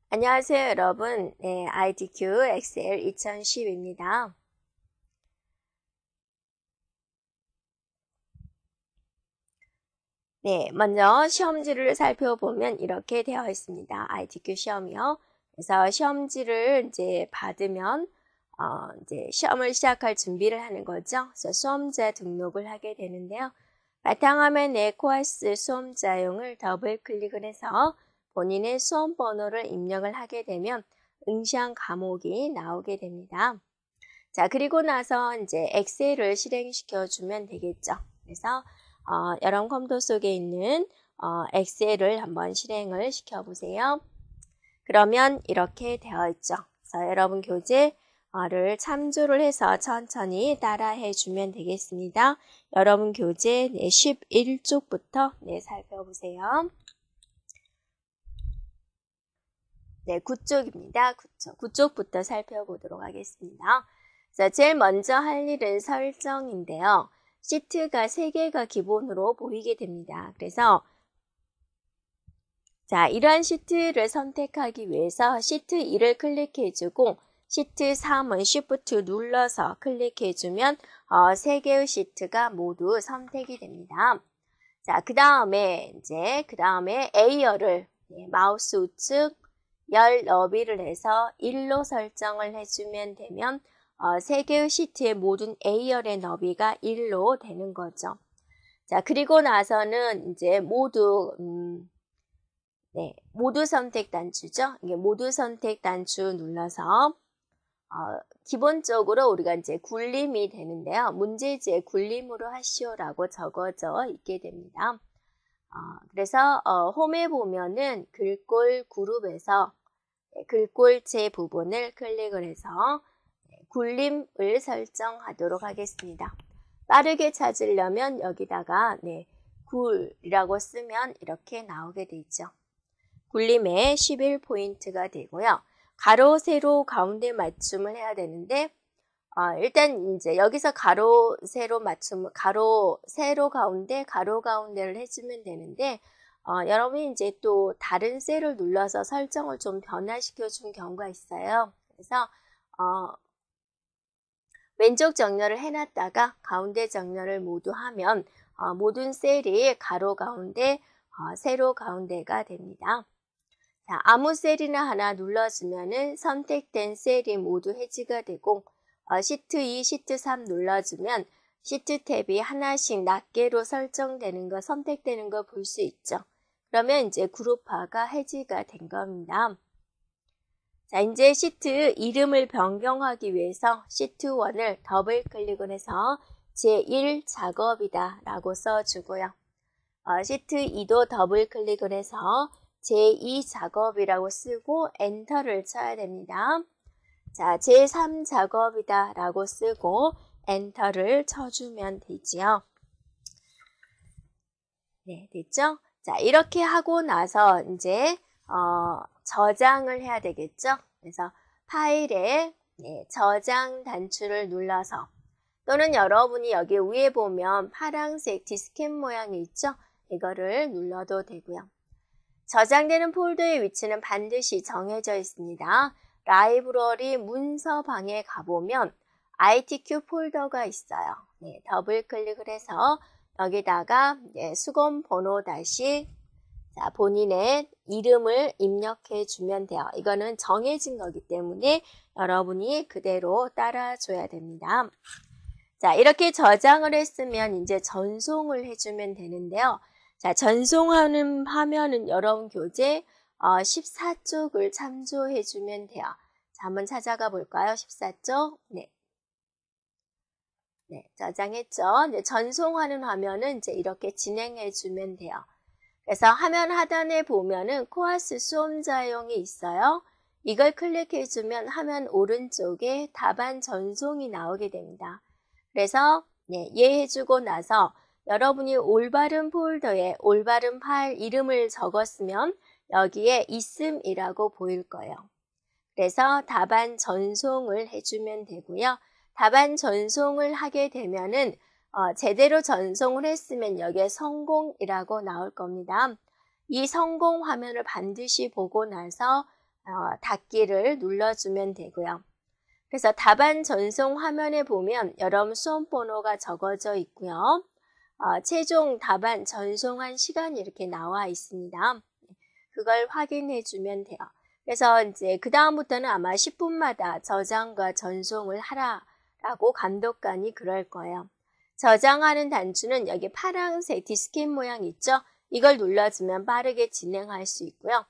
안녕하세요, 여러분. 네, IDQ 엑셀 2010입니다. 네, 먼저 시험지를 살펴보면 이렇게 되어 있습니다. IDQ 시험이요. 그래서 시험지를 이제 받으면 이제 시험을 시작할 준비를 하는 거죠. 그래서 수험자 등록을 하게 되는데요. 바탕화면에 코아스 수험자용을 더블 클릭을 해서 본인의 수험 번호를 입력을 하게 되면 응시한 과목이 나오게 됩니다. 자, 그리고 나서 이제 엑셀을 실행시켜 주면 되겠죠. 그래서 여러분 컴퓨터 속에 있는 엑셀을 한번 실행을 시켜 보세요. 그러면 이렇게 되어 있죠. 그래서 여러분 교재를 참조를 해서 천천히 따라해 주면 되겠습니다. 여러분 교재 11쪽부터 살펴보세요. 네, 9쪽입니다. 9쪽부터 살펴보도록 하겠습니다. 자, 제일 먼저 할 일은 설정인데요. 시트가 3개가 기본으로 보이게 됩니다. 그래서 자, 이러한 시트를 선택하기 위해서 시트 2를 클릭해주고 시트 3은 Shift 눌러서 클릭해주면 3개의 시트가 모두 선택이 됩니다. 자, 그 다음에 A열을 마우스 우측 열 너비를 해서 1로 설정을 해주면 되면 3개의 시트의 모든 A열의 너비가 1로 되는 거죠. 자, 그리고 나서는 이제 모두 선택 단추죠. 이게 모두 선택 단추 눌러서 기본적으로 우리가 이제 굴림이 되는데요. 문제지에 굴림으로 하시오라고 적어져 있게 됩니다. 그래서 홈에 보면은 글꼴 그룹에서 글꼴체 부분을 클릭을 해서 굴림을 설정하도록 하겠습니다. 빠르게 찾으려면 여기다가 굴이라고 쓰면 이렇게 나오게 되죠. 굴림에 11포인트가 되고요. 가로, 세로, 가운데 맞춤을 해야 되는데 일단 이제 여기서 가로, 세로 맞춤, 가로, 세로 가운데, 가로 가운데를 해주면 되는데 여러분이 이제 또 다른 셀을 눌러서 설정을 좀 변화시켜 준 경우가 있어요. 그래서 왼쪽 정렬을 해놨다가 가운데 정렬을 모두 하면 모든 셀이 가로 가운데, 세로 가운데가 됩니다. 자, 아무 셀이나 하나 눌러주면은 선택된 셀이 모두 해지가 되고 시트 2, 시트 3 눌러주면 시트 탭이 하나씩 낱개로 설정되는 거, 선택되는 거 볼 수 있죠. 그러면 이제 그룹화가 해지가 된 겁니다. 자, 이제 시트 이름을 변경하기 위해서 시트 1을 더블 클릭을 해서 제1 작업이다 라고 써주고요. 시트 2도 더블 클릭을 해서 제2 작업이라고 쓰고 엔터를 쳐야 됩니다. 자, 제3 작업이다 라고 쓰고 엔터를 쳐주면 되지요. 네, 됐죠? 자, 이렇게 하고 나서 이제 저장을 해야 되겠죠? 그래서 파일에 저장 단추를 눌러서 또는 여러분이 여기 위에 보면 파란색 디스켓 모양이 있죠? 이거를 눌러도 되고요. 저장되는 폴더의 위치는 반드시 정해져 있습니다. 라이브러리 문서방에 가보면 ITQ 폴더가 있어요. 더블 클릭을 해서 여기다가 수검 번호 다시 본인의 이름을 입력해 주면 돼요. 이거는 정해진 거기 때문에 여러분이 그대로 따라줘야 됩니다. 자, 이렇게 저장을 했으면 이제 전송을 해주면 되는데요. 자, 전송하는 화면은 여러분 교재 14쪽을 참조해 주면 돼요. 자, 한번 찾아가 볼까요? 14쪽. 네, 저장했죠. 이제 전송하는 화면은 이제 이렇게 진행해 주면 돼요. 그래서 화면 하단에 보면은 코아스 수험자용이 있어요. 이걸 클릭해 주면 화면 오른쪽에 답안 전송이 나오게 됩니다. 그래서 이해해주고 나서 여러분이 올바른 폴더에 올바른 파일 이름을 적었으면 여기에 있음이라고 보일 거예요. 그래서 답안 전송을 해주면 되고요. 답안 전송을 하게 되면은 제대로 전송을 했으면 여기에 성공이라고 나올 겁니다. 이 성공 화면을 반드시 보고 나서 닫기를 눌러주면 되고요. 그래서 답안 전송 화면에 보면 여러분 수험 번호가 적어져 있고요. 최종 답안 전송한 시간이 이렇게 나와 있습니다. 그걸 확인해 주면 돼요. 그래서 이제 그 다음부터는 아마 10분마다 저장과 전송을 하라라고 감독관이 그럴 거예요. 저장하는 단추는 여기 파란색 디스켓 모양 있죠? 이걸 눌러주면 빠르게 진행할 수 있고요.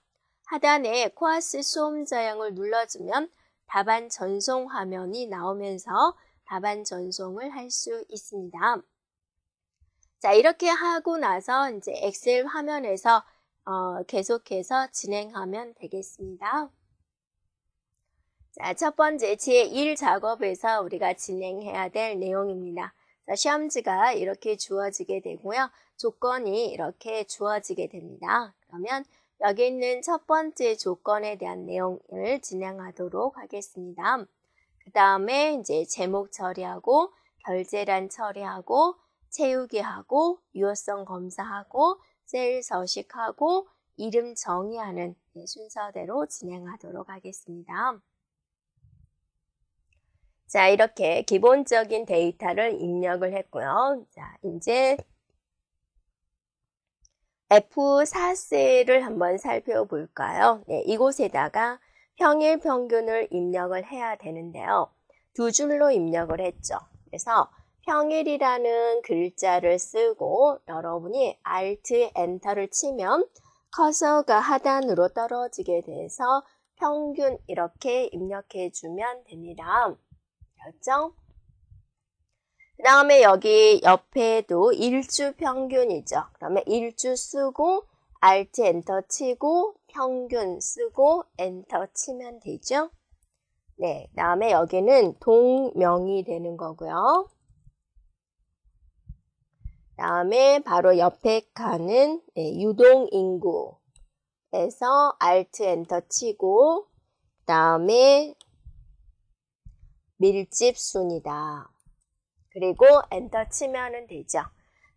하단에 코아스 수험 저장을 눌러주면 답안 전송 화면이 나오면서 답안 전송을 할 수 있습니다. 자, 이렇게 하고 나서 이제 엑셀 화면에서 계속해서 진행하면 되겠습니다. 자, 첫 번째 제1 작업에서 우리가 진행해야 될 내용입니다. 자, 시험지가 이렇게 주어지게 되고요. 조건이 이렇게 주어지게 됩니다. 그러면 여기 있는 첫 번째 조건에 대한 내용을 진행하도록 하겠습니다. 그 다음에 이제 제목 처리하고 결제란 처리하고 채우기 하고 유효성 검사하고 셀 서식하고 이름 정의하는 순서대로 진행하도록 하겠습니다. 자, 이렇게 기본적인 데이터를 입력을 했고요. 자, 이제 F4셀을 한번 살펴볼까요? 네, 이곳에다가 평일 평균을 입력을 해야 되는데요. 두 줄로 입력을 했죠. 그래서 평일이라는 글자를 쓰고 여러분이 Alt Enter를 치면 커서가 하단으로 떨어지게 돼서 평균 이렇게 입력해 주면 됩니다. 그렇죠? 그 다음에 여기 옆에도 일주 평균이죠. 그러면 일주 쓰고 Alt 엔터 치고 평균 쓰고 엔터 치면 되죠. 네, 그 다음에 여기는 동명이 되는 거고요. 그 다음에 바로 옆에 칸은 유동인구에서 Alt 엔터 치고 그 다음에 밀집순이다. 그리고 엔터 치면은 되죠.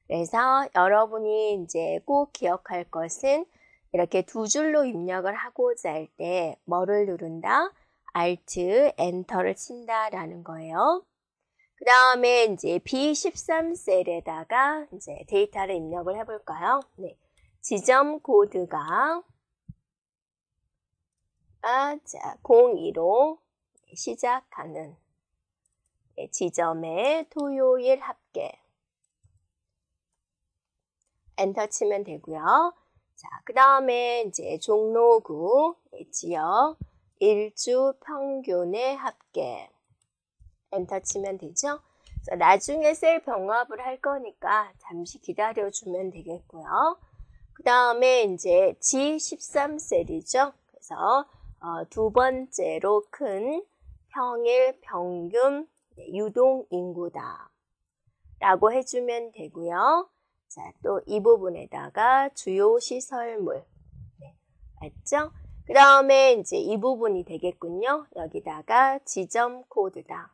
그래서 여러분이 이제 꼭 기억할 것은 이렇게 두 줄로 입력을 하고자 할 때 뭐를 누른다? Alt, 엔터를 친다라는 거예요. 그 다음에 이제 B13셀에다가 이제 데이터를 입력을 해볼까요? 네. 지점 코드가 02로 시작하는 지점의 토요일 합계 엔터 치면 되고요. 자, 그 다음에 이제 종로구 지역 일주 평균의 합계 엔터 치면 되죠. 자, 나중에 셀 병합을 할 거니까 잠시 기다려주면 되겠고요. 그 다음에 이제 G13셀이죠. 그래서 두 번째로 큰 평일 평균 유동인구다 라고 해주면 되고요. 자, 또 이 부분에다가 주요 시설물 맞죠? 그 다음에 이제 이 부분이 되겠군요. 여기다가 지점 코드다.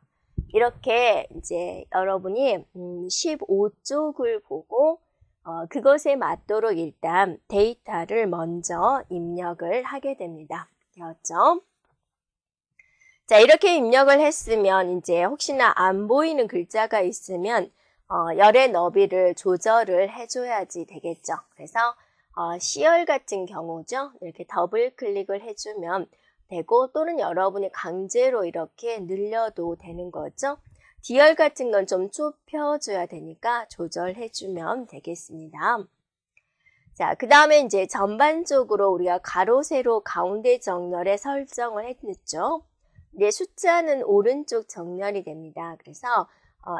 이렇게 이제 여러분이 15쪽을 보고 그것에 맞도록 일단 데이터를 먼저 입력을 하게 됩니다. 되었죠? 자, 이렇게 입력을 했으면 이제 혹시나 안 보이는 글자가 있으면 열의 너비를 조절을 해줘야지 되겠죠. 그래서 C열 같은 경우죠. 이렇게 더블 클릭을 해주면 되고 또는 여러분이 강제로 이렇게 늘려도 되는 거죠. D열 같은 건 좀 좁혀줘야 되니까 조절해주면 되겠습니다. 자, 그 다음에 이제 전반적으로 우리가 가로, 세로, 가운데 정렬에 설정을 했죠. 이제 숫자는 오른쪽 정렬이 됩니다. 그래서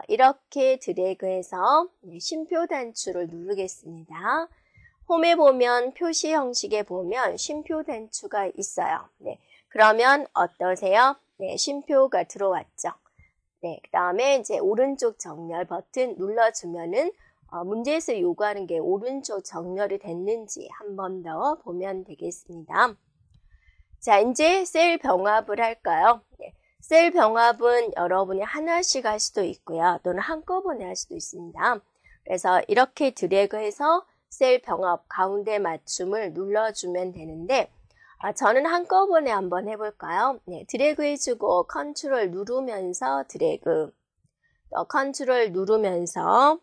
이렇게 드래그해서 쉼표 단추를 누르겠습니다. 홈에 보면 표시 형식에 보면 쉼표 단추가 있어요. 네, 그러면 어떠세요? 네, 쉼표가 들어왔죠. 네, 그 다음에 이제 오른쪽 정렬 버튼 눌러주면은 문제에서 요구하는 게 오른쪽 정렬이 됐는지 한 번 더 보면 되겠습니다. 자, 이제 셀 병합을 할까요? 네, 셀 병합은 여러분이 하나씩 할 수도 있고요. 또는 한꺼번에 할 수도 있습니다. 그래서 이렇게 드래그해서 셀 병합 가운데 맞춤을 눌러주면 되는데 저는 한꺼번에 한번 해볼까요? 네, 드래그 해주고 컨트롤 누르면서 드래그, 또 컨트롤 누르면서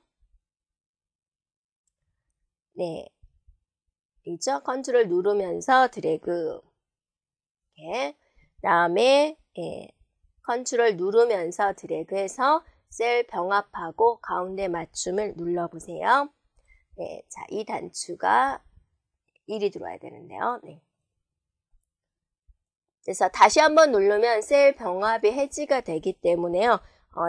네, 있죠? 컨트롤 누르면서 드래그. 이렇게. 다음에 컨트롤 누르면서 드래그해서 셀 병합하고 가운데 맞춤을 눌러보세요. 네, 자, 이 단추가 1이 들어와야 되는데요. 네. 그래서 다시 한번 누르면 셀 병합이 해지가 되기 때문에요.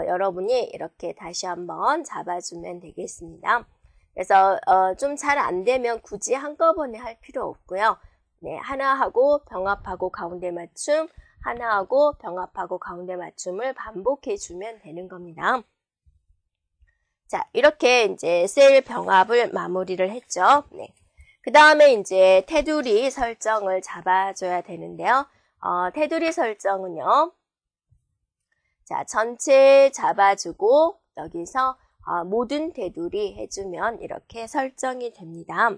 여러분이 이렇게 다시 한번 잡아주면 되겠습니다. 그래서 좀 잘 안 되면 굳이 한꺼번에 할 필요 없고요. 네, 하나 하고 병합하고 가운데 맞춤, 하나 하고 병합하고 가운데 맞춤을 반복해 주면 되는 겁니다. 자, 이렇게 이제 셀 병합을 마무리를 했죠. 네. 그 다음에 이제 테두리 설정을 잡아줘야 되는데요. 테두리 설정은요. 자, 전체 잡아주고 여기서 모든 테두리 해주면 이렇게 설정이 됩니다.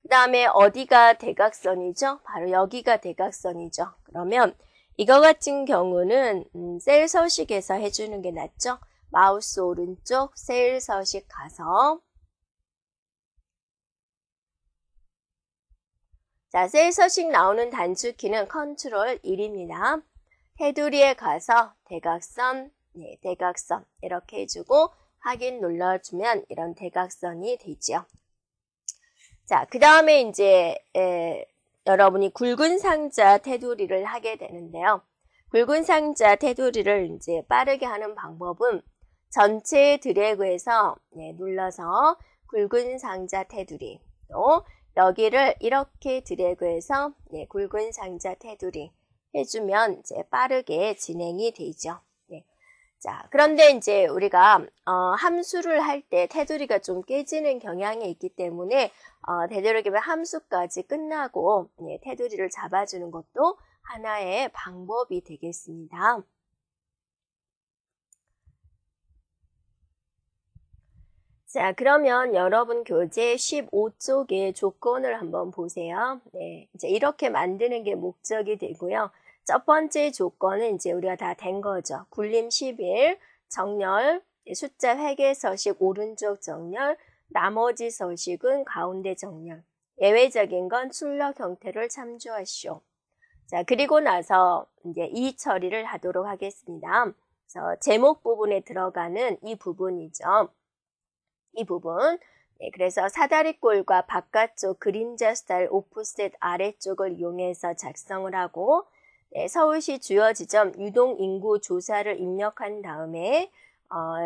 그 다음에 어디가 대각선이죠? 바로 여기가 대각선이죠. 그러면 이거 같은 경우는 셀 서식에서 해주는 게 낫죠. 마우스 오른쪽 셀 서식 가서 자, 셀 서식 나오는 단축키는 컨트롤 1입니다. 테두리에 가서 대각선, 네, 대각선 이렇게 해주고 확인 눌러주면 이런 대각선이 되죠. 자, 그 다음에 이제 여러분이 굵은 상자 테두리를 하게 되는데요. 굵은 상자 테두리를 이제 빠르게 하는 방법은 전체 드래그해서 눌러서 굵은 상자 테두리 또 여기를 이렇게 드래그해서 굵은 상자 테두리 해주면 이제 빠르게 진행이 되죠. 네. 자, 그런데 이제 우리가 함수를 할 때 테두리가 좀 깨지는 경향이 있기 때문에 되도록이면 함수까지 끝나고 테두리를 잡아주는 것도 하나의 방법이 되겠습니다. 자, 그러면 여러분 교재 15쪽의 조건을 한번 보세요. 네, 이제 이렇게 만드는 게 목적이 되고요. 첫 번째 조건은 이제 우리가 다 된 거죠. 굴림 11, 정렬, 숫자 회계 서식 오른쪽 정렬, 나머지 서식은 가운데 정렬. 예외적인 건 출력 형태를 참조하시오. 자, 그리고 나서 이제 이 처리를 하도록 하겠습니다. 그래서 제목 부분에 들어가는 이 부분이죠. 이 부분. 네, 그래서 사다리꼴과 바깥쪽 그림자 스타일 오프셋 아래쪽을 이용해서 작성을 하고 서울시 주요 지점 유동 인구 조사를 입력한 다음에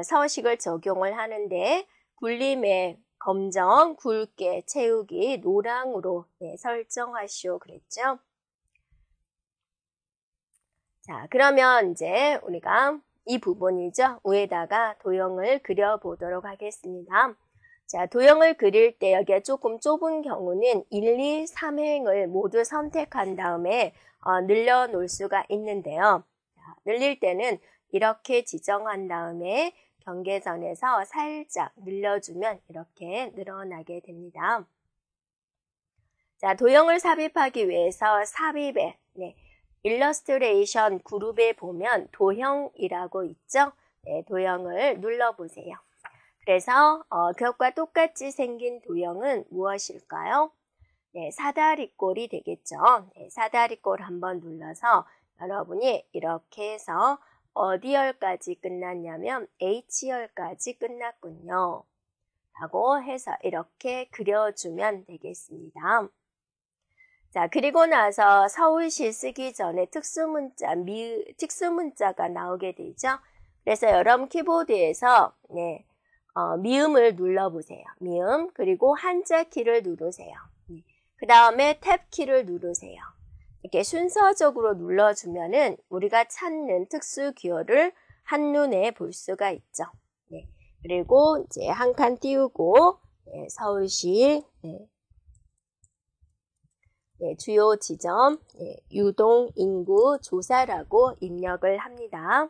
서식을 적용을 하는데 굴림의 검정, 굵게 채우기 노랑으로 설정하시오 그랬죠. 자, 그러면 이제 우리가 이 부분이죠. 위에다가 도형을 그려보도록 하겠습니다. 자, 도형을 그릴 때 여기가 조금 좁은 경우는 1, 2, 3행을 모두 선택한 다음에 늘려놓을 수가 있는데요. 자, 늘릴 때는 이렇게 지정한 다음에 경계선에서 살짝 늘려주면 이렇게 늘어나게 됩니다. 자, 도형을 삽입하기 위해서 삽입에 일러스트레이션 그룹에 보면 도형이라고 있죠. 네, 도형을 눌러보세요. 그래서 그것과 똑같이 생긴 도형은 무엇일까요? 네, 사다리꼴이 되겠죠. 네, 사다리꼴 한번 눌러서 여러분이 이렇게 해서 어디열까지 끝났냐면 H열까지 끝났군요. 라고 해서 이렇게 그려주면 되겠습니다. 자, 그리고 나서 서울시 쓰기 전에 특수문자가 나오게 되죠. 그래서 여러분 키보드에서 미음을 눌러보세요. 미음, 그리고 한자 키를 누르세요. 그 다음에 탭 키를 누르세요. 이렇게 순서적으로 눌러주면은 우리가 찾는 특수 기호를 한눈에 볼 수가 있죠. 그리고 이제 한 칸 띄우고 서울시 주요 지점 유동 인구 조사라고 입력을 합니다.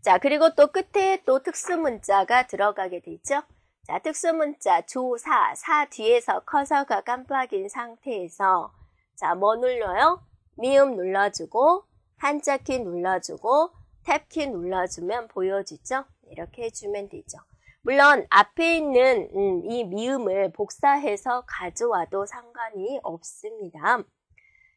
자, 그리고 또 끝에 또 특수문자가 들어가게 되죠. 자, 특수문자 조사, 사 뒤에서 커서가 깜빡인 상태에서 자, 뭐 눌러요? 미음 눌러주고, 한자키 눌러주고, 탭키 눌러주면 보여지죠? 이렇게 해주면 되죠. 물론 앞에 있는 이 미음을 복사해서 가져와도 상관이 없습니다.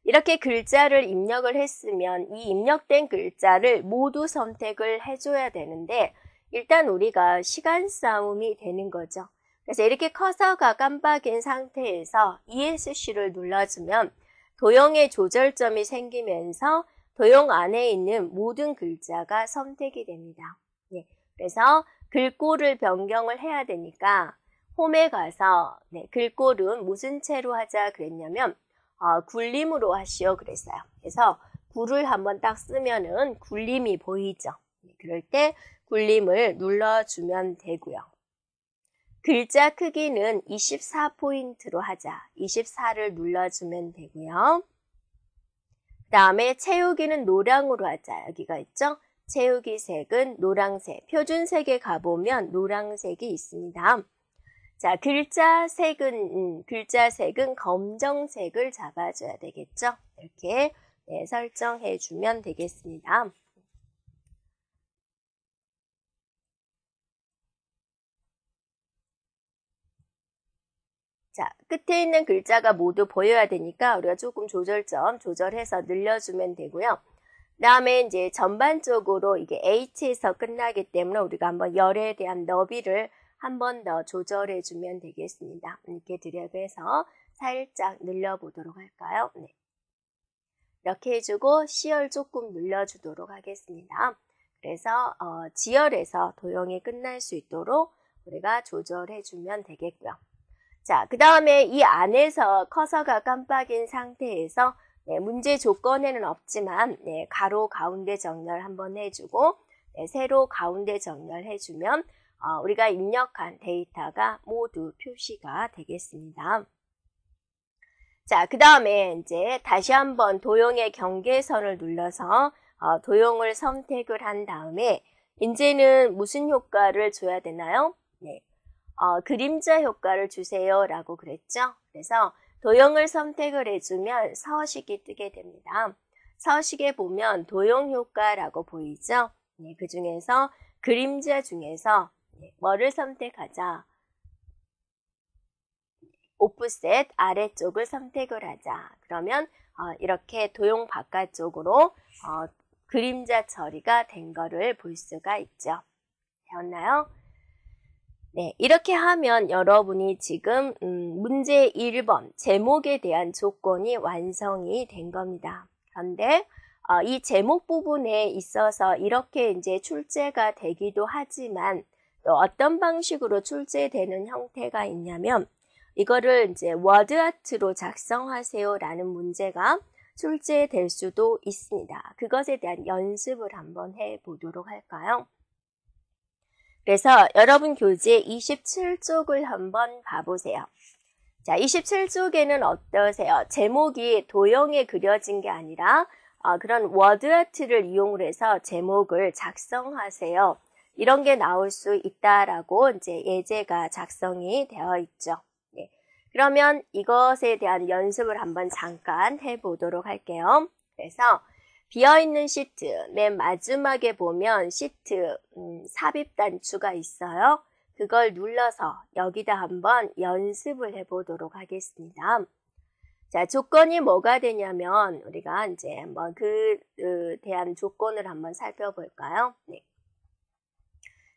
이렇게 글자를 입력을 했으면 이 입력된 글자를 모두 선택을 해줘야 되는데 일단 우리가 시간 싸움이 되는 거죠. 그래서 이렇게 커서가 깜빡인 상태에서 ESC를 눌러주면 도형의 조절점이 생기면서 도형 안에 있는 모든 글자가 선택이 됩니다. 네, 그래서 글꼴을 변경을 해야 되니까 홈에 가서 글꼴은 무슨 채로 하자 그랬냐면 굴림으로 하시오 그랬어요. 그래서 굴을 한번 딱 쓰면은 굴림이 보이죠. 그럴 때 굴림을 눌러주면 되고요. 글자 크기는 24포인트로 하자. 24를 눌러주면 되고요. 그 다음에 채우기는 노랑으로 하자. 여기가 있죠? 채우기 색은 노랑색. 표준색에 가보면 노랑색이 있습니다. 자, 글자 색은 검정색을 잡아줘야 되겠죠? 이렇게 설정해주면 되겠습니다. 자, 끝에 있는 글자가 모두 보여야 되니까 우리가 조금 조절점 조절해서 늘려주면 되고요. 그 다음에 이제 전반적으로 이게 H에서 끝나기 때문에 우리가 한번 열에 대한 너비를 한 번 더 조절해주면 되겠습니다. 이렇게 드래그해서 살짝 늘려보도록 할까요? 네. 이렇게 해주고 C열 조금 늘려주도록 하겠습니다. 그래서 G열에서 도형이 끝날 수 있도록 우리가 조절해주면 되겠고요. 자, 그 다음에 이 안에서 커서가 깜빡인 상태에서 문제 조건에는 없지만 가로 가운데 정렬 한번 해주고 세로 가운데 정렬 해주면 우리가 입력한 데이터가 모두 표시가 되겠습니다. 자, 그 다음에 이제 다시 한번 도형의 경계선을 눌러서 도형을 선택을 한 다음에 이제는 무슨 효과를 줘야 되나요? 네. 그림자 효과를 주세요 라고 그랬죠. 그래서 도형을 선택을 해주면 서식이 뜨게 됩니다. 서식에 보면 도형 효과라고 보이죠. 네, 그 중에서 그림자 중에서 뭐를 선택하자? 오프셋 아래쪽을 선택을 하자. 그러면 이렇게 도형 바깥쪽으로 그림자 처리가 된 거를 볼 수가 있죠. 되었나요? 네, 이렇게 하면 여러분이 지금 문제 1번 제목에 대한 조건이 완성이 된 겁니다. 그런데 이 제목 부분에 있어서 이렇게 이제 출제가 되기도 하지만 또 어떤 방식으로 출제되는 형태가 있냐면 이거를 이제 워드아트로 작성하세요 라는 문제가 출제될 수도 있습니다. 그것에 대한 연습을 한번 해보도록 할까요? 그래서 여러분 교재 27쪽을 한번 봐보세요. 자, 27쪽에는 어떠세요? 제목이 도형에 그려진 게 아니라 그런 워드아트를 이용을 해서 제목을 작성하세요. 이런 게 나올 수 있다라고 이제 예제가 작성이 되어 있죠. 네. 그러면 이것에 대한 연습을 한번 잠깐 해보도록 할게요. 그래서 비어있는 시트, 맨 마지막에 보면 시트 삽입 단추가 있어요. 그걸 눌러서 여기다 한번 연습을 해보도록 하겠습니다. 자, 조건이 뭐가 되냐면 우리가 이제 한번 대한 조건을 한번 살펴볼까요? 네.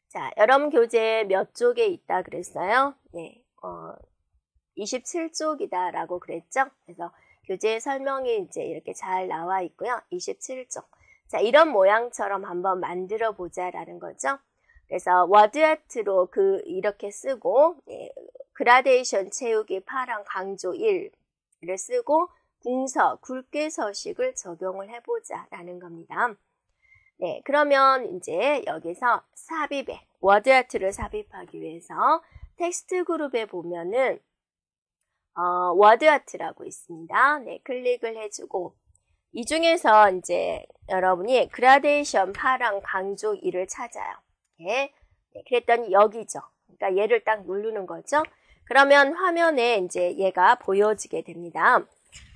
자, 여러분 교재 몇 쪽에 있다 그랬어요? 네, 27쪽이다라고 그랬죠? 그래서 교재 설명이 이제 이렇게 잘 나와 있고요. 27쪽. 자, 이런 모양처럼 한번 만들어 보자라는 거죠. 그래서 워드아트로 이렇게 쓰고 그라데이션 채우기 파랑 강조 1을 쓰고 궁서, 굵게 서식을 적용을 해보자라는 겁니다. 네, 그러면 이제 여기서 삽입에 워드아트를 삽입하기 위해서 텍스트 그룹에 보면은 워드아트라고 있습니다. 네, 클릭을 해주고 이 중에서 이제 여러분이 그라데이션 파랑 강조 2를 찾아요. 네, 그랬더니 여기죠. 그러니까 얘를 딱 누르는 거죠. 그러면 화면에 이제 얘가 보여지게 됩니다.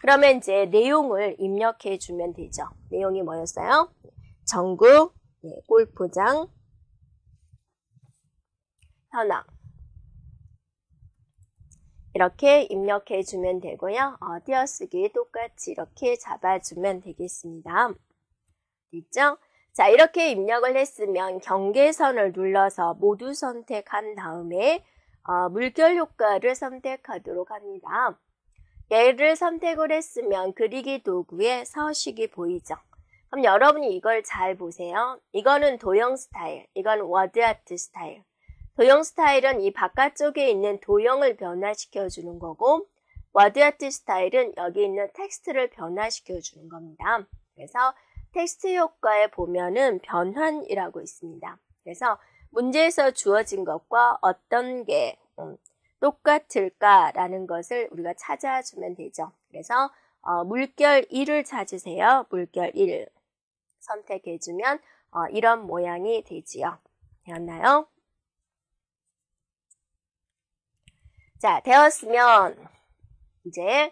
그러면 이제 내용을 입력해 주면 되죠. 내용이 뭐였어요? 전국 골프장 현황. 이렇게 입력해 주면 되고요. 띄어쓰기 똑같이 이렇게 잡아주면 되겠습니다. 됐죠? 자, 이렇게 입력을 했으면 경계선을 눌러서 모두 선택한 다음에 물결 효과를 선택하도록 합니다. 얘를 선택을 했으면 그리기 도구에 서식이 보이죠? 그럼 여러분이 이걸 잘 보세요. 이거는 도형 스타일, 이건 워드 아트 스타일. 도형 스타일은 이 바깥쪽에 있는 도형을 변화시켜 주는 거고, 워드 아트 스타일은 여기 있는 텍스트를 변화시켜 주는 겁니다. 그래서 텍스트 효과에 보면은 변환이라고 있습니다. 그래서 문제에서 주어진 것과 어떤 게 똑같을까라는 것을 우리가 찾아주면 되죠. 그래서 물결 1을 찾으세요. 물결 1 선택해주면 이런 모양이 되지요. 되었나요? 자, 되었으면 이제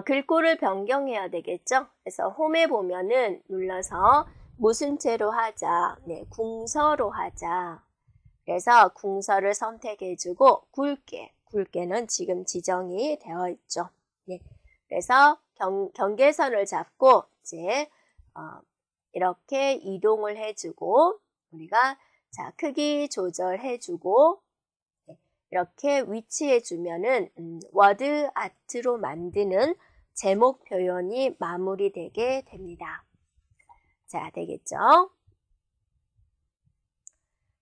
글꼴을 변경해야 되겠죠. 그래서 홈에 보면은 눌러서 무슨 채로 하자. 네, 궁서로 하자. 그래서 궁서를 선택해주고 굵게는 지금 지정이 되어 있죠. 네, 그래서 경계선을 잡고 이제 이렇게 이동을 해주고 우리가 자 크기 조절해주고 이렇게 위치해주면은 워드 아트로 만드는 제목 표현이 마무리되게 됩니다. 자, 되겠죠?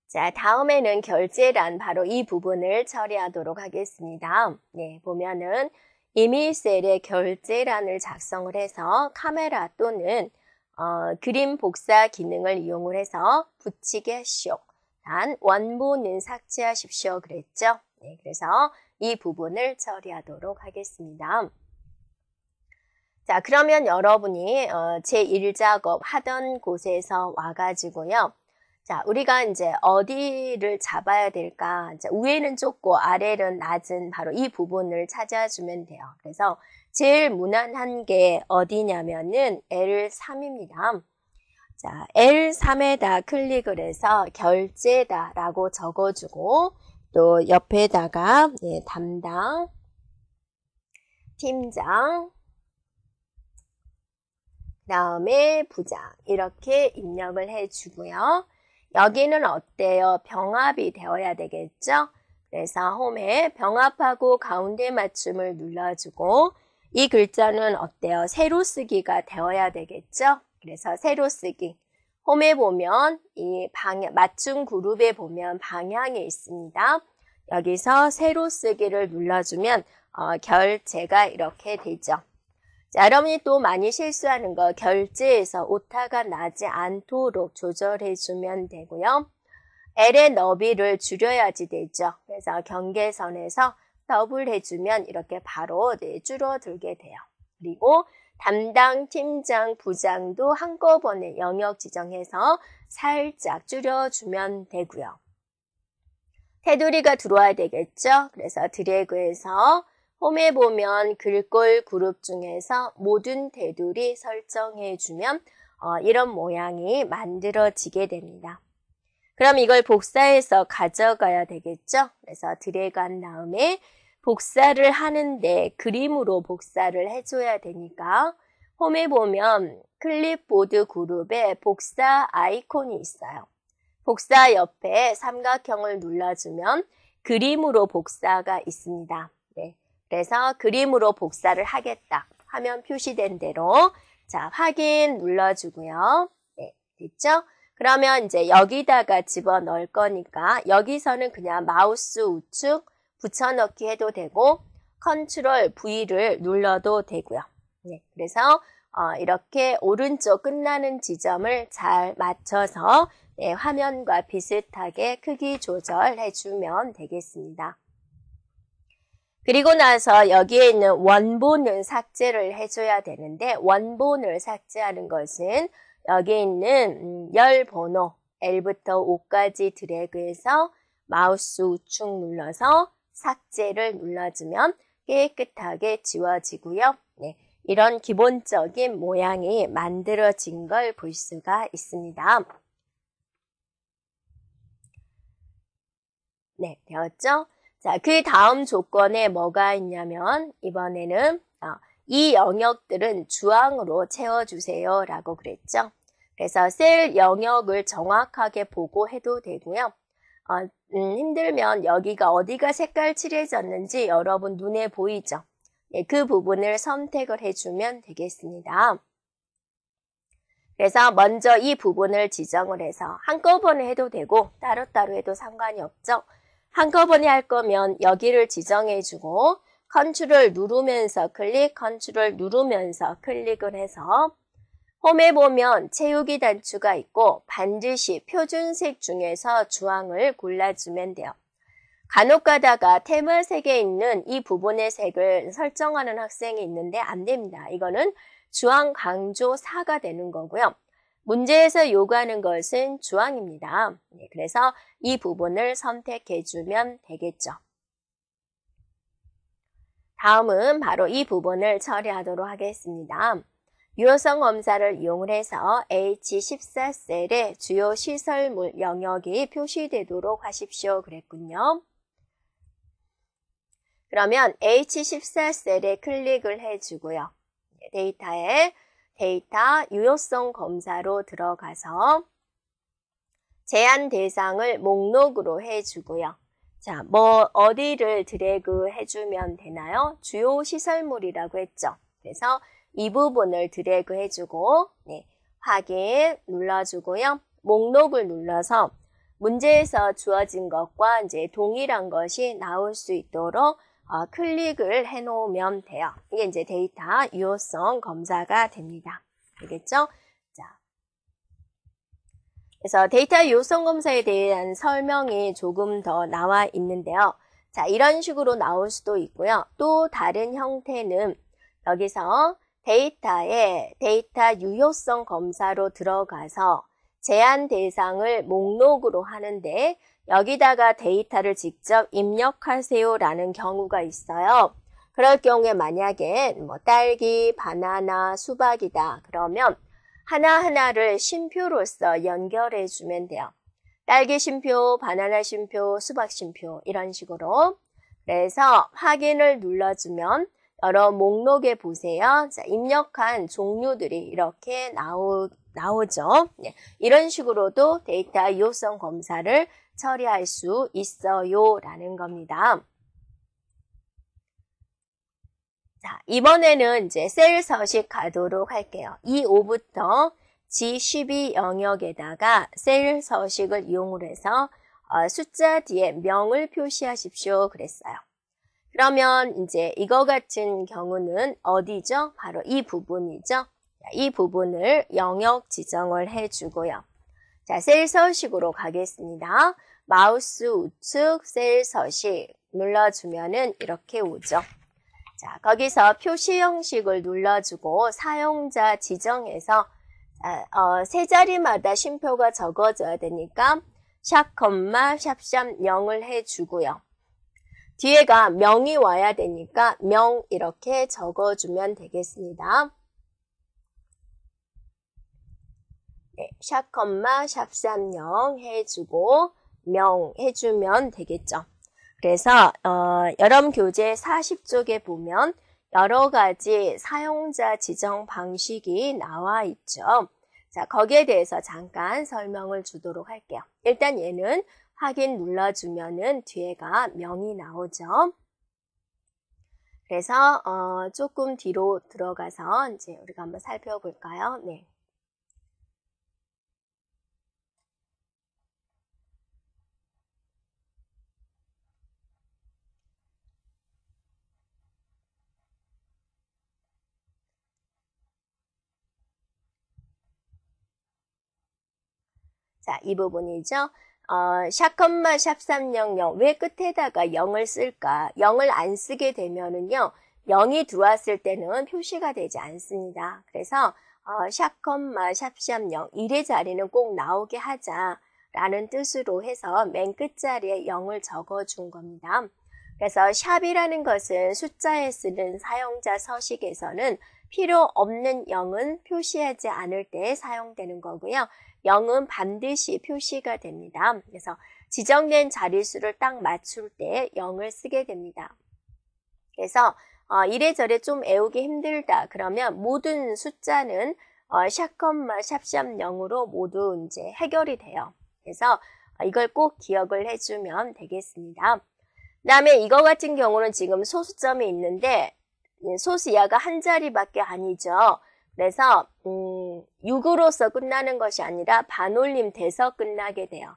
자, 다음에는 결제란 바로 이 부분을 처리하도록 하겠습니다. 네, 보면은 이메일셀에 결제란을 작성을 해서 카메라 또는 그림 복사 기능을 이용을 해서 붙이게 하시오. 단 원본은 삭제하십시오. 그랬죠? 네, 그래서 이 부분을 처리하도록 하겠습니다. 자, 그러면 여러분이 제1작업 하던 곳에서 와가지고요. 자, 우리가 이제 어디를 잡아야 될까? 이제 위에는 좁고 아래는 낮은 바로 이 부분을 찾아주면 돼요. 그래서 제일 무난한 게 어디냐면은 L3입니다. 자, L3에다 클릭을 해서 결제다라고 적어주고 또 옆에다가 담당, 팀장, 그 다음에 부장 이렇게 입력을 해주고요. 여기는 어때요? 병합이 되어야 되겠죠? 그래서 홈에 병합하고 가운데 맞춤을 눌러주고 이 글자는 어때요? 세로 쓰기가 되어야 되겠죠? 그래서 세로 쓰기. 홈에 보면 이 맞춤 그룹에 보면 방향이 있습니다. 여기서 세로 쓰기를 눌러주면 결제가 이렇게 되죠. 자, 여러분이 또 많이 실수하는 거 결제에서 오타가 나지 않도록 조절해주면 되고요. L의 너비를 줄여야지 되죠. 그래서 경계선에서 더블 해주면 이렇게 바로 줄어들게 돼요. 그리고 담당, 팀장, 부장도 한꺼번에 영역 지정해서 살짝 줄여주면 되고요. 테두리가 들어와야 되겠죠. 그래서 드래그해서 홈에 보면 글꼴 그룹 중에서 모든 테두리 설정해주면 이런 모양이 만들어지게 됩니다. 그럼 이걸 복사해서 가져가야 되겠죠? 그래서 드래그한 다음에 복사를 하는데 그림으로 복사를 해줘야 되니까 홈에 보면 클립보드 그룹에 복사 아이콘이 있어요. 복사 옆에 삼각형을 눌러주면 그림으로 복사가 있습니다. 네. 그래서 그림으로 복사를 하겠다 하면 표시된 대로 자 확인 눌러주고요. 네, 됐죠? 그러면 이제 여기다가 집어넣을 거니까 여기서는 그냥 마우스 우측 붙여넣기 해도 되고 컨트롤 V를 눌러도 되고요. 네, 그래서 이렇게 오른쪽 끝나는 지점을 잘 맞춰서 네, 화면과 비슷하게 크기 조절해주면 되겠습니다. 그리고 나서 여기에 있는 원본을 삭제를 해줘야 되는데 원본을 삭제하는 것은 여기에 있는 열 번호 L부터 O까지 드래그해서 마우스 우측 눌러서 삭제를 눌러주면 깨끗하게 지워지고요. 네, 이런 기본적인 모양이 만들어진 걸 볼 수가 있습니다. 네, 되었죠? 자, 그 다음 조건에 뭐가 있냐면 이번에는 이 영역들은 주황으로 채워주세요 라고 그랬죠. 그래서 셀 영역을 정확하게 보고 해도 되고요. 힘들면 여기가 어디가 색깔 칠해졌는지 여러분 눈에 보이죠? 네, 그 부분을 선택을 해주면 되겠습니다. 그래서 먼저 이 부분을 지정을 해서 한꺼번에 해도 되고 따로따로 해도 상관이 없죠. 한꺼번에 할 거면 여기를 지정해주고 컨트롤 누르면서 클릭, 컨트롤 누르면서 클릭을 해서 홈에 보면 채우기 단추가 있고 반드시 표준색 중에서 주황을 골라주면 돼요. 간혹 가다가 테마색에 있는 이 부분의 색을 설정하는 학생이 있는데 안 됩니다. 이거는 주황 강조 4가 되는 거고요. 문제에서 요구하는 것은 주황입니다. 네, 그래서 이 부분을 선택해주면 되겠죠. 다음은 바로 이 부분을 처리하도록 하겠습니다. 유효성 검사를 이용해서 H14셀에 주요 시설물 영역이 표시되도록 하십시오. 그랬군요. 그러면 H14셀에 클릭을 해주고요. 데이터에 데이터 유효성 검사로 들어가서 제한 대상을 목록으로 해주고요. 자, 어디를 드래그 해주면 되나요? 주요 시설물이라고 했죠. 그래서 이 부분을 드래그 해주고, 네, 확인 눌러주고요. 목록을 눌러서 문제에서 주어진 것과 이제 동일한 것이 나올 수 있도록 클릭을 해 놓으면 돼요. 이게 이제 데이터 유효성 검사가 됩니다. 알겠죠? 자. 그래서 데이터 유효성 검사에 대한 설명이 조금 더 나와 있는데요. 자, 이런 식으로 나올 수도 있고요. 또 다른 형태는 여기서 데이터에 데이터 유효성 검사로 들어가서 제한 대상을 목록으로 하는데 여기다가 데이터를 직접 입력하세요 라는 경우가 있어요. 그럴 경우에 만약에 딸기, 바나나, 수박이다 그러면 하나하나를 쉼표로서 연결해 주면 돼요. 딸기 쉼표, 바나나 쉼표, 수박 쉼표 이런 식으로. 그래서 확인을 눌러주면 여러 목록에 보세요. 자, 입력한 종류들이 이렇게 나오죠. 네, 이런 식으로도 데이터 유효성 검사를 처리할 수 있어요 라는 겁니다. 자, 이번에는 이제 셀 서식 가도록 할게요. E5부터 G12 영역에다가 셀 서식을 이용을 해서 숫자 뒤에 명을 표시하십시오 그랬어요. 그러면 이제 이거 같은 경우는 어디죠? 바로 이 부분이죠. 이 부분을 영역 지정을 해주고요. 자, 셀 서식으로 가겠습니다. 마우스 우측 셀 서식 눌러주면은 이렇게 오죠. 자, 거기서 표시 형식을 눌러주고 사용자 지정해서 세 자리마다 쉼표가 적어져야 되니까 샵, 샵샵 0을 해주고요. 뒤에가 명이 와야 되니까 명 이렇게 적어주면 되겠습니다. 네, 샵, 샵샵 0 해주고 명 해주면 되겠죠. 그래서 여러분 교재 40쪽에 보면 여러 가지 사용자 지정 방식이 나와 있죠. 자, 거기에 대해서 잠깐 설명을 주도록 할게요. 일단 얘는 확인 눌러주면은 뒤에가 명이 나오죠. 그래서 조금 뒤로 들어가서 이제 우리가 한번 살펴볼까요? 네. 자, 이 부분이죠. 샵, 샵 300. 왜 끝에다가 0을 쓸까? 0을 안 쓰게 되면은요, 0이 들어왔을 때는 표시가 되지 않습니다. 그래서, 샵, 샵 0. 1의 자리는 꼭 나오게 하자라는 뜻으로 해서 맨 끝자리에 0을 적어준 겁니다. 그래서 샵이라는 것은 숫자에 쓰는 사용자 서식에서는 필요 없는 0은 표시하지 않을 때 사용되는 거고요. 0은 반드시 표시가 됩니다. 그래서 지정된 자릿수를 딱 맞출 때 0을 쓰게 됩니다. 그래서 이래저래 좀 외우기 힘들다. 그러면 모든 숫자는 샵, 샵 0으로 모두 이제 해결이 돼요. 그래서 이걸 꼭 기억을 해주면 되겠습니다. 그 다음에 이거 같은 경우는 지금 소수점이 있는데 소수 이하가 한 자리밖에 아니죠. 그래서 6으로서 끝나는 것이 아니라 반올림 돼서 끝나게 돼요.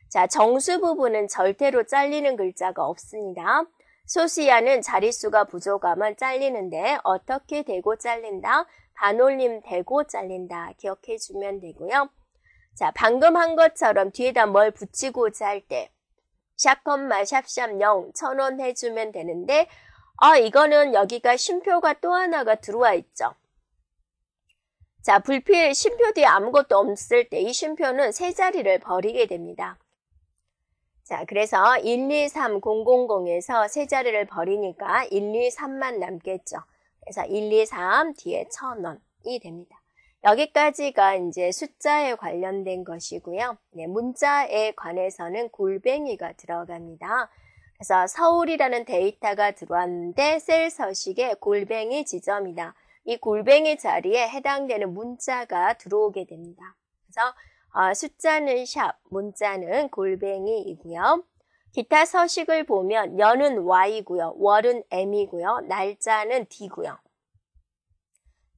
자, 정수 부분은 절대로 잘리는 글자가 없습니다. 소수 이하는 자릿수가 부족하면 잘리는데 어떻게 되고 잘린다? 반올림 되고 잘린다. 기억해 주면 되고요. 자, 방금 한 것처럼 뒤에다 뭘 붙이고자 할 때 샵, 샵 0, 1000원 해주면 되는데 이거는 여기가 쉼표가 또 하나가 들어와 있죠. 자, 불필 쉼표 뒤에 아무것도 없을 때 이 쉼표는 세 자리를 버리게 됩니다. 자, 그래서 1, 2, 3, 000에서 세 자리를 버리니까 1, 2, 3만 남겠죠. 그래서 1, 2, 3 뒤에 1000원이 됩니다. 여기까지가 이제 숫자에 관련된 것이고요. 네, 문자에 관해서는 골뱅이가 들어갑니다. 그래서 서울이라는 데이터가 들어왔는데 셀 서식에 골뱅이 지점이다. 이 골뱅이 자리에 해당되는 문자가 들어오게 됩니다. 그래서 숫자는 샵, 문자는 골뱅이이고요. 기타 서식을 보면 년은 Y고요. 월은 M이고요. 날짜는 D고요.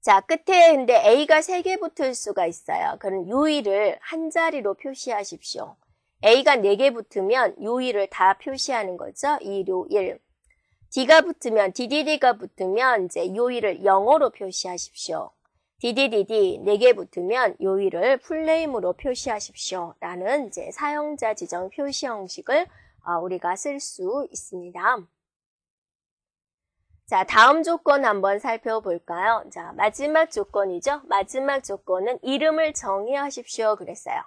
자, 끝에 근데 A가 3개 붙을 수가 있어요. 그럼 요일을 한 자리로 표시하십시오. A가 4개 붙으면 요일을 다 표시하는 거죠. 일요일. D가 붙으면 DDD가 붙으면 이제 요일을 0으로 표시하십시오. DDDD 4개 붙으면 요일을 풀네임으로 표시하십시오. 라는 이제 사용자 지정 표시 형식을 우리가 쓸 수 있습니다. 자, 다음 조건 한번 살펴볼까요? 자, 마지막 조건이죠. 마지막 조건은 이름을 정의하십시오 그랬어요.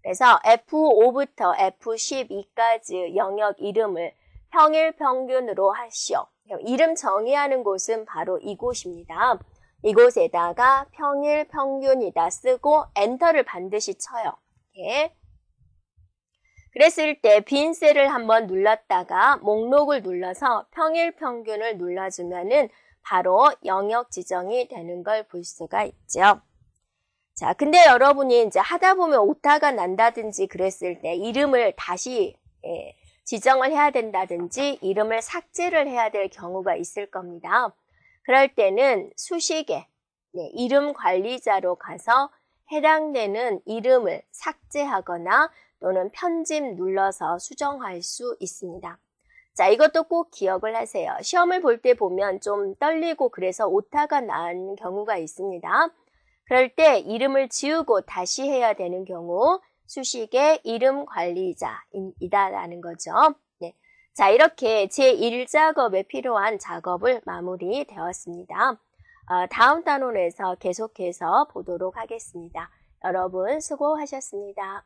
그래서 F5부터 F12까지 영역 이름을 평일 평균으로 하시오. 이름 정의하는 곳은 바로 이곳입니다. 이곳에다가 평일 평균이다 쓰고 엔터를 반드시 쳐요. 이렇게. 그랬을 때 빈 셀을 한번 눌렀다가 목록을 눌러서 평일 평균을 눌러주면은 바로 영역 지정이 되는 걸 볼 수가 있죠. 자, 근데 여러분이 이제 하다 보면 오타가 난다든지 그랬을 때 이름을 다시 지정을 해야 된다든지 이름을 삭제를 해야 될 경우가 있을 겁니다. 그럴 때는 수식에 이름 관리자로 가서 해당되는 이름을 삭제하거나 또는 편집 눌러서 수정할 수 있습니다. 자, 이것도 꼭 기억을 하세요. 시험을 볼 때 보면 좀 떨리고 그래서 오타가 나는 경우가 있습니다. 그럴 때 이름을 지우고 다시 해야 되는 경우 수식의 이름 관리자이다라는 거죠. 네. 자, 이렇게 제1작업에 필요한 작업을 마무리되었습니다. 다음 단원에서 계속해서 보도록 하겠습니다. 여러분 수고하셨습니다.